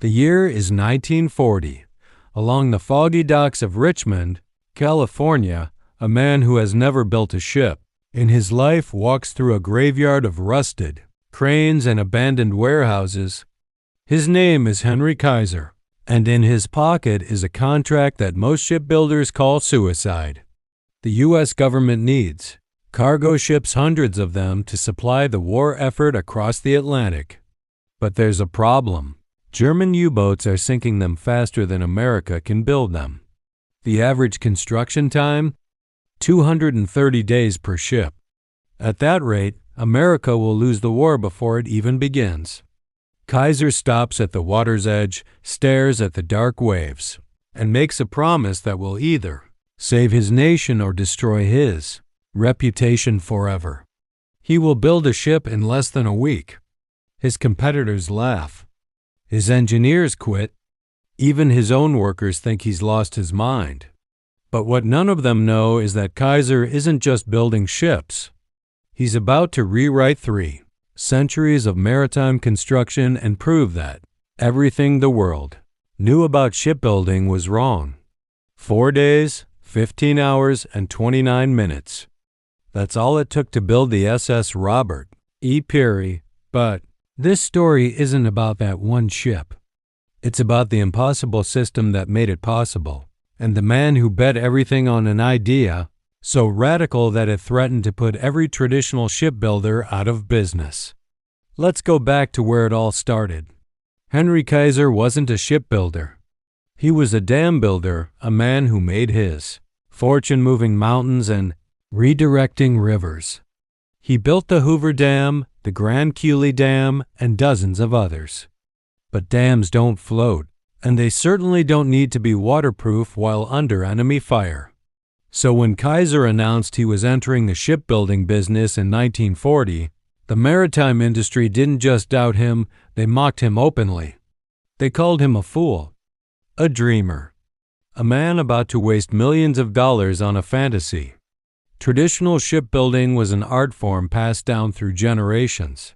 The year is 1940. Along the foggy docks of Richmond, California, a man who has never built a ship in his life walks through a graveyard of rusted cranes and abandoned warehouses. His name is Henry Kaiser, and in his pocket is a contract that most shipbuilders call suicide. The U.S. government needs cargo ships, hundreds of them, to supply the war effort across the Atlantic. But there's a problem. German U-boats are sinking them faster than America can build them. The average construction time? 230 days per ship. At that rate, America will lose the war before it even begins. Kaiser stops at the water's edge, stares at the dark waves, and makes a promise that will either save his nation or destroy his reputation forever. He will build a ship in less than a week. His competitors laugh. His engineers quit. Even his own workers think he's lost his mind. But what none of them know is that Kaiser isn't just building ships. He's about to rewrite 3 centuries of maritime construction and prove that everything the world knew about shipbuilding was wrong. 4 days, 15 hours, and 29 minutes. That's all it took to build the SS Robert E. Peary. But this story isn't about that one ship. It's about the impossible system that made it possible, and the man who bet everything on an idea so radical that it threatened to put every traditional shipbuilder out of business. Let's go back to where it all started. Henry Kaiser wasn't a shipbuilder. He was a dam builder, a man who made his fortune moving mountains and redirecting rivers. He built the Hoover Dam, the Grand Coulee Dam, and dozens of others. But dams don't float, and they certainly don't need to be waterproof while under enemy fire. So when Kaiser announced he was entering the shipbuilding business in 1940, the maritime industry didn't just doubt him, they mocked him openly. They called him a fool, a dreamer, a man about to waste millions of dollars on a fantasy. Traditional shipbuilding was an art form passed down through generations.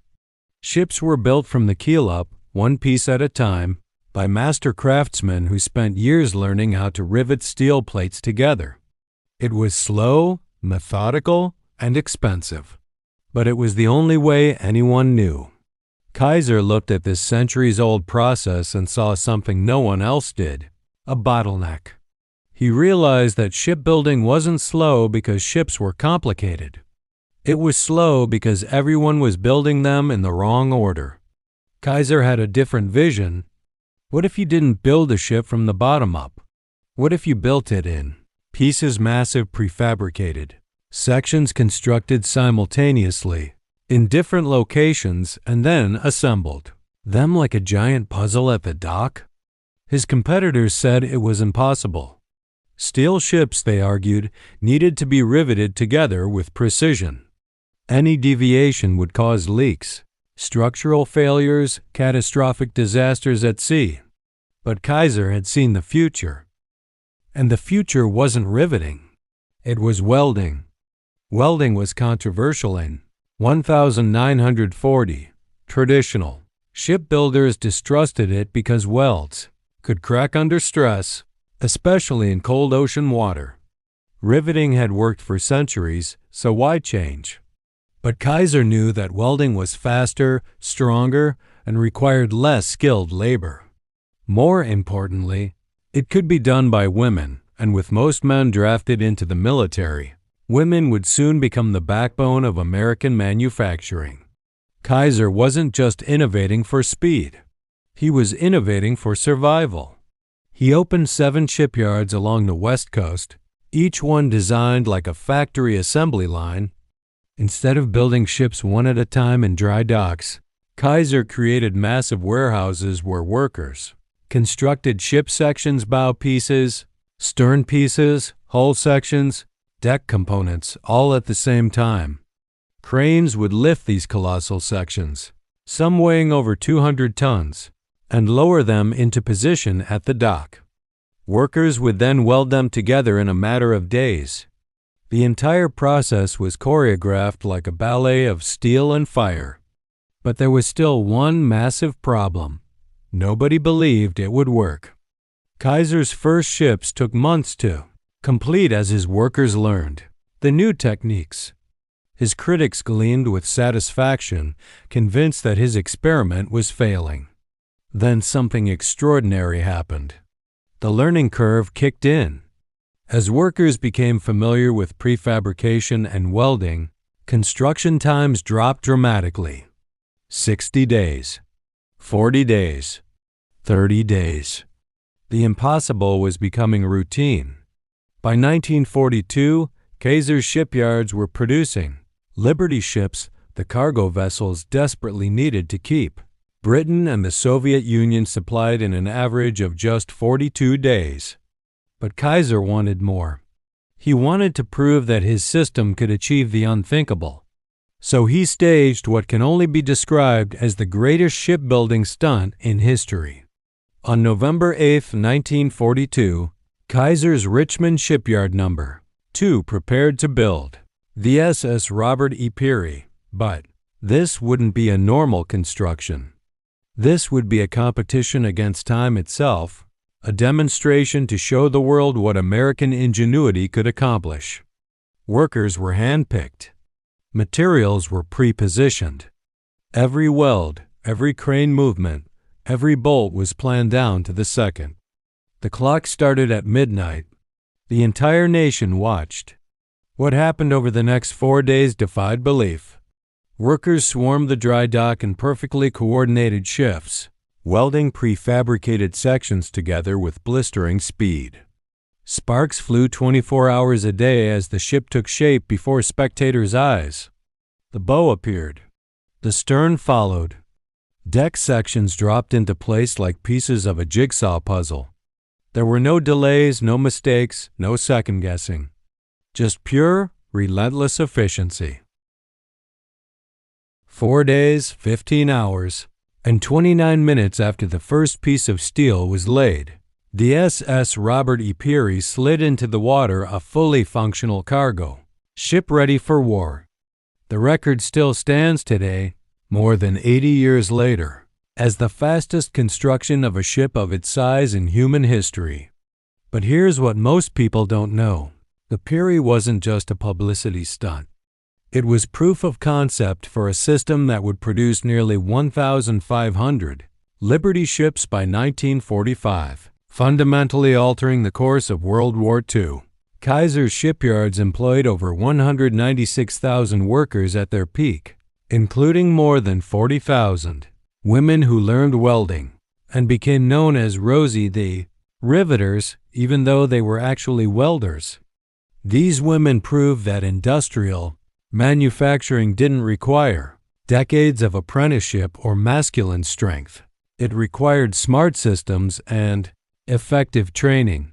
Ships were built from the keel up, one piece at a time, by master craftsmen who spent years learning how to rivet steel plates together. It was slow, methodical, and expensive. But it was the only way anyone knew. Kaiser looked at this centuries-old process and saw something no one else did, a bottleneck. He realized that shipbuilding wasn't slow because ships were complicated. It was slow because everyone was building them in the wrong order. Kaiser had a different vision. What if you didn't build a ship from the bottom up? What if you built it in pieces, massive, prefabricated sections constructed simultaneously in different locations and then assembled them like a giant puzzle at the dock? His competitors said it was impossible. Steel ships, they argued, needed to be riveted together with precision. Any deviation would cause leaks, structural failures, catastrophic disasters at sea. But Kaiser had seen the future. And the future wasn't riveting. It was welding. Welding was controversial in 1940. Traditional shipbuilders distrusted it because welds could crack under stress, especially in cold ocean water. Riveting had worked for centuries, so why change? But Kaiser knew that welding was faster, stronger, and required less skilled labor. More importantly, it could be done by women, and with most men drafted into the military, women would soon become the backbone of American manufacturing. Kaiser wasn't just innovating for speed. He was innovating for survival. He opened 7 shipyards along the West Coast, each one designed like a factory assembly line. Instead of building ships one at a time in dry docks, Kaiser created massive warehouses where workers constructed ship sections, bow pieces, stern pieces, hull sections, deck components, all at the same time. Cranes would lift these colossal sections, some weighing over 200 tons, and lower them into position at the dock. Workers would then weld them together in a matter of days. The entire process was choreographed like a ballet of steel and fire. But there was still one massive problem. Nobody believed it would work. Kaiser's first ships took months to complete as his workers learned the new techniques. His critics gleamed with satisfaction, convinced that his experiment was failing. Then something extraordinary happened. The learning curve kicked in. As workers became familiar with prefabrication and welding, construction times dropped dramatically. 60 days, 40 days, 30 days. The impossible was becoming routine. By 1942, Kaiser's shipyards were producing Liberty ships, the cargo vessels desperately needed to keep. Britain and the Soviet Union supplied in an average of just 42 days. But Kaiser wanted more. He wanted to prove that his system could achieve the unthinkable. So he staged what can only be described as the greatest shipbuilding stunt in history. On November 8, 1942, Kaiser's Richmond Shipyard No. 2 prepared to build the SS Robert E. Peary, but this wouldn't be a normal construction. This would be a competition against time itself, a demonstration to show the world what American ingenuity could accomplish. Workers were handpicked. Materials were pre-positioned. Every weld, every crane movement, every bolt was planned down to the second. The clock started at midnight. The entire nation watched. What happened over the next 4 days defied belief. Workers swarmed the dry dock in perfectly coordinated shifts, welding prefabricated sections together with blistering speed. Sparks flew 24 hours a day as the ship took shape before spectators' eyes. The bow appeared. The stern followed. Deck sections dropped into place like pieces of a jigsaw puzzle. There were no delays, no mistakes, no second-guessing. Just pure, relentless efficiency. 4 days, 15 hours, and 29 minutes after the first piece of steel was laid, the SS Robert E. Peary slid into the water a fully functional cargo, ship ready for war. The record still stands today, more than 80 years later, as the fastest construction of a ship of its size in human history. But here's what most people don't know. The Peary wasn't just a publicity stunt. It was proof of concept for a system that would produce nearly 1,500 Liberty ships by 1945, fundamentally altering the course of World War II. Kaiser's shipyards employed over 196,000 workers at their peak, including more than 40,000 women who learned welding and became known as Rosie the Riveters, even though they were actually welders. These women proved that industrial manufacturing didn't require decades of apprenticeship or masculine strength. It required smart systems and effective training.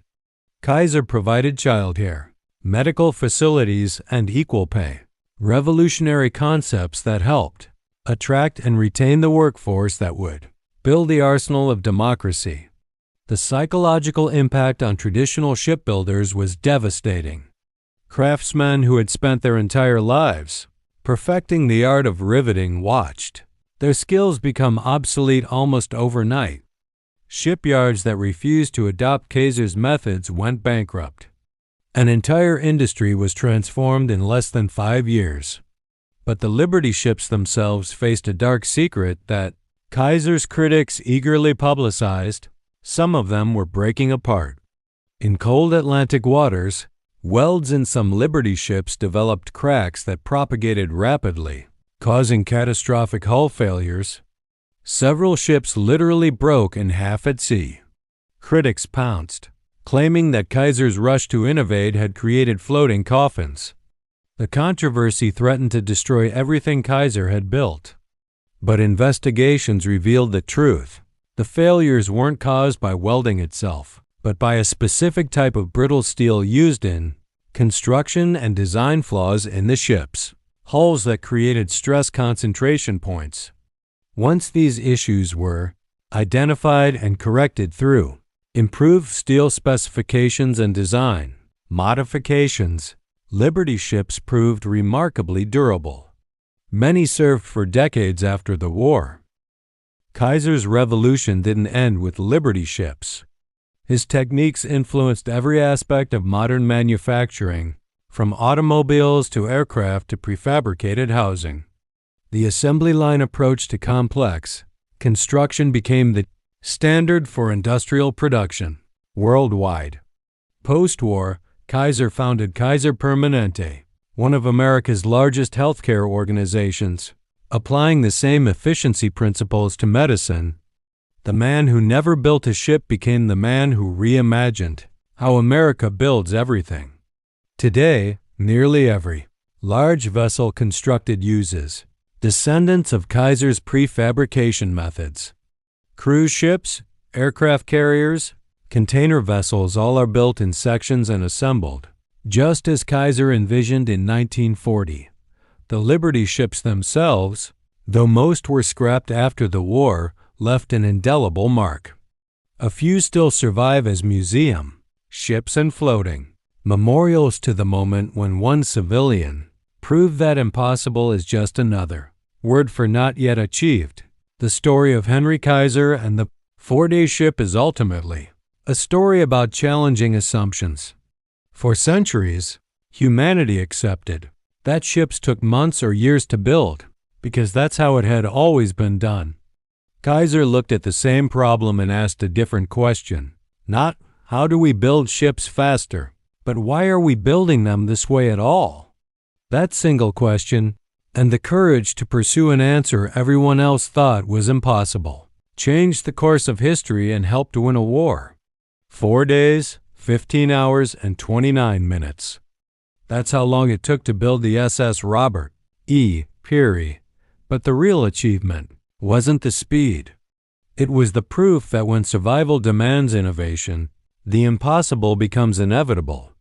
Kaiser provided childcare, medical facilities, and equal pay, revolutionary concepts that helped attract and retain the workforce that would build the arsenal of democracy. The psychological impact on traditional shipbuilders was devastating. Craftsmen who had spent their entire lives perfecting the art of riveting watched their skills become obsolete almost overnight. Shipyards that refused to adopt Kaiser's methods went bankrupt. An entire industry was transformed in less than 5 years. But the Liberty ships themselves faced a dark secret that Kaiser's critics eagerly publicized. Some of them were breaking apart. In cold Atlantic waters, welds in some Liberty ships developed cracks that propagated rapidly, causing catastrophic hull failures. Several ships literally broke in half at sea. Critics pounced, claiming that Kaiser's rush to innovate had created floating coffins. The controversy threatened to destroy everything Kaiser had built. But investigations revealed the truth. The failures weren't caused by welding itself, but by a specific type of brittle steel used in construction and design flaws in the ships, hulls that created stress concentration points. Once these issues were identified and corrected through improved steel specifications and design modifications, Liberty ships proved remarkably durable. Many served for decades after the war. Kaiser's revolution didn't end with Liberty ships. His techniques influenced every aspect of modern manufacturing, from automobiles to aircraft to prefabricated housing. The assembly line approach to complex construction became the standard for industrial production worldwide. Post-war, Kaiser founded Kaiser Permanente, one of America's largest healthcare organizations. Applying the same efficiency principles to medicine, the man who never built a ship became the man who reimagined how America builds everything. Today, nearly every large vessel constructed uses descendants of Kaiser's prefabrication methods. Cruise ships, aircraft carriers, container vessels all are built in sections and assembled, just as Kaiser envisioned in 1940. The Liberty ships themselves, though most were scrapped after the war, left an indelible mark. A few still survive as museum ships and floating memorials to the moment when one civilian proved that impossible is just another word for not yet achieved. The story of Henry Kaiser and the four-day ship is ultimately a story about challenging assumptions. For centuries, humanity accepted that ships took months or years to build because that's how it had always been done. Kaiser looked at the same problem and asked a different question. Not, how do we build ships faster, but why are we building them this way at all? That single question, and the courage to pursue an answer everyone else thought was impossible, changed the course of history and helped win a war. 4 days, 15 hours, and 29 minutes. That's how long it took to build the SS Robert E. Peary. But the real achievement wasn't the speed. It was the proof that when survival demands innovation, the impossible becomes inevitable.